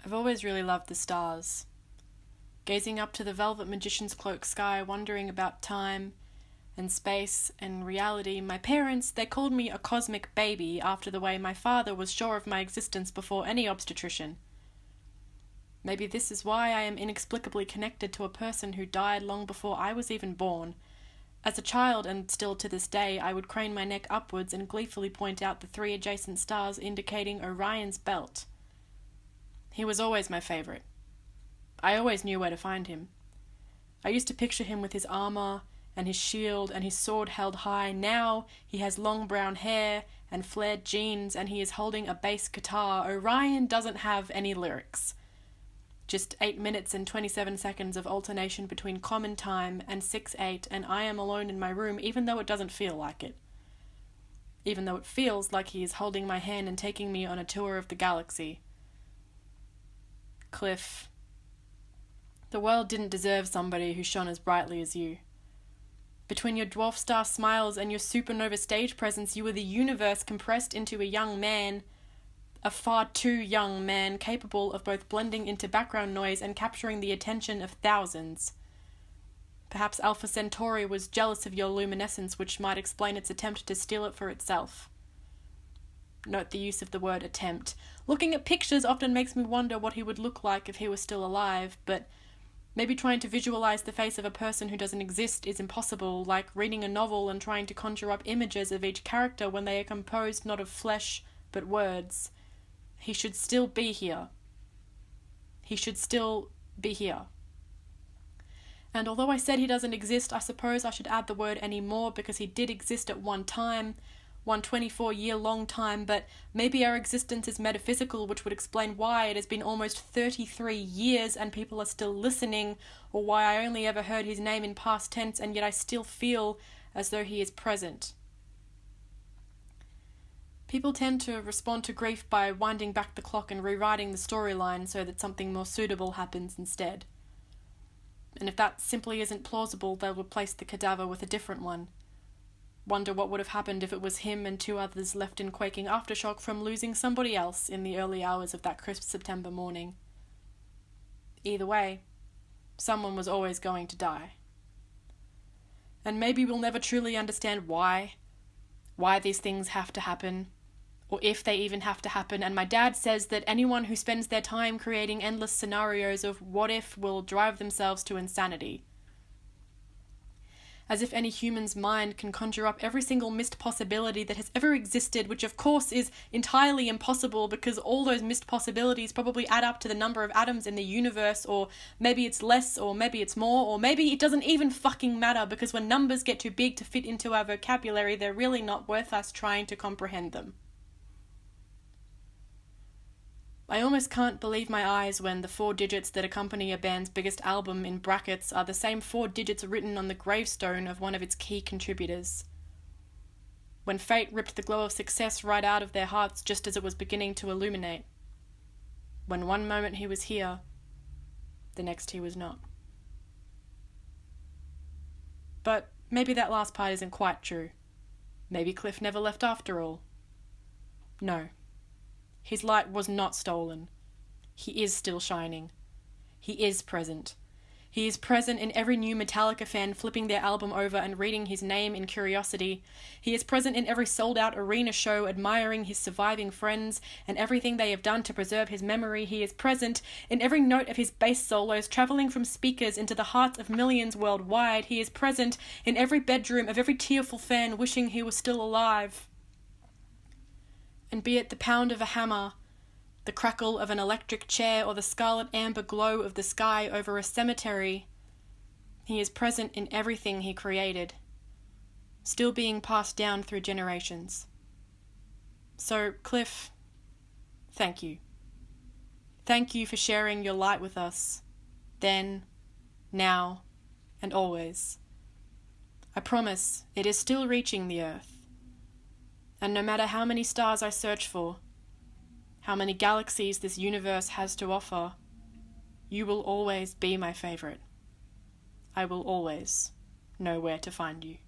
I've always really loved the stars. Gazing up to the velvet magician's cloak sky, wondering about time and space and reality. My parents, they called me a cosmic baby after the way my father was sure of my existence before any obstetrician. Maybe this is why I am inexplicably connected to a person who died long before I was even born. As a child, and still to this day, I would crane my neck upwards and gleefully point out the 3 adjacent stars indicating Orion's belt. He was always my favourite. I always knew where to find him. I used to picture him with his armour and his shield and his sword held high. Now he has long brown hair and flared jeans and he is holding a bass guitar. Orion doesn't have any lyrics. Just 8 minutes and 27 seconds of alternation between common time and 6/8, and I am alone in my room, even though it doesn't feel like it. Even though it feels like he is holding my hand and taking me on a tour of the galaxy. Cliff, the world didn't deserve somebody who shone as brightly as you. Between your dwarf star smiles and your supernova stage presence, you were the universe compressed into a young man, a far too young man, capable of both blending into background noise and capturing the attention of thousands. Perhaps Alpha Centauri was jealous of your luminescence, which might explain its attempt to steal it for itself. Note the use of the word attempt. Looking at pictures often makes me wonder what he would look like if he were still alive, but maybe trying to visualize the face of a person who doesn't exist is impossible, like reading a novel and trying to conjure up images of each character when they are composed not of flesh but words. He should still be here. He should still be here. And although I said he doesn't exist, I suppose I should add the word anymore because he did exist at one time, one 24-year-long time, but maybe our existence is metaphysical, which would explain why it has been almost 33 years and people are still listening, or why I only ever heard his name in past tense and yet I still feel as though he is present. People tend to respond to grief by winding back the clock and rewriting the storyline so that something more suitable happens instead. And if that simply isn't plausible, they'll replace the cadaver with a different one. Wonder what would have happened if it was him and 2 others left in quaking aftershock from losing somebody else in the early hours of that crisp September morning. Either way, someone was always going to die. And maybe we'll never truly understand why these things have to happen, or if they even have to happen, and my dad says that anyone who spends their time creating endless scenarios of what if will drive themselves to insanity. As if any human's mind can conjure up every single missed possibility that has ever existed, which of course is entirely impossible because all those missed possibilities probably add up to the number of atoms in the universe, or maybe it's less, or maybe it's more, or maybe it doesn't even fucking matter because when numbers get too big to fit into our vocabulary, they're really not worth us trying to comprehend them. I almost can't believe my eyes when the 4 digits that accompany a band's biggest album in brackets are the same 4 digits written on the gravestone of one of its key contributors. When fate ripped the glow of success right out of their hearts just as it was beginning to illuminate. When one moment he was here, the next he was not. But maybe that last part isn't quite true. Maybe Cliff never left after all. No. His light was not stolen. He is still shining. He is present. He is present in every new Metallica fan flipping their album over and reading his name in curiosity. He is present in every sold-out arena show admiring his surviving friends and everything they have done to preserve his memory. He is present in every note of his bass solos travelling from speakers into the hearts of millions worldwide. He is present in every bedroom of every tearful fan wishing he was still alive. And be it the pound of a hammer, the crackle of an electric chair, or the scarlet amber glow of the sky over a cemetery, he is present in everything he created, still being passed down through generations. So, Cliff, thank you. Thank you for sharing your light with us, then, now, and always. I promise it is still reaching the earth. And no matter how many stars I search for, how many galaxies this universe has to offer, you will always be my favorite. I will always know where to find you.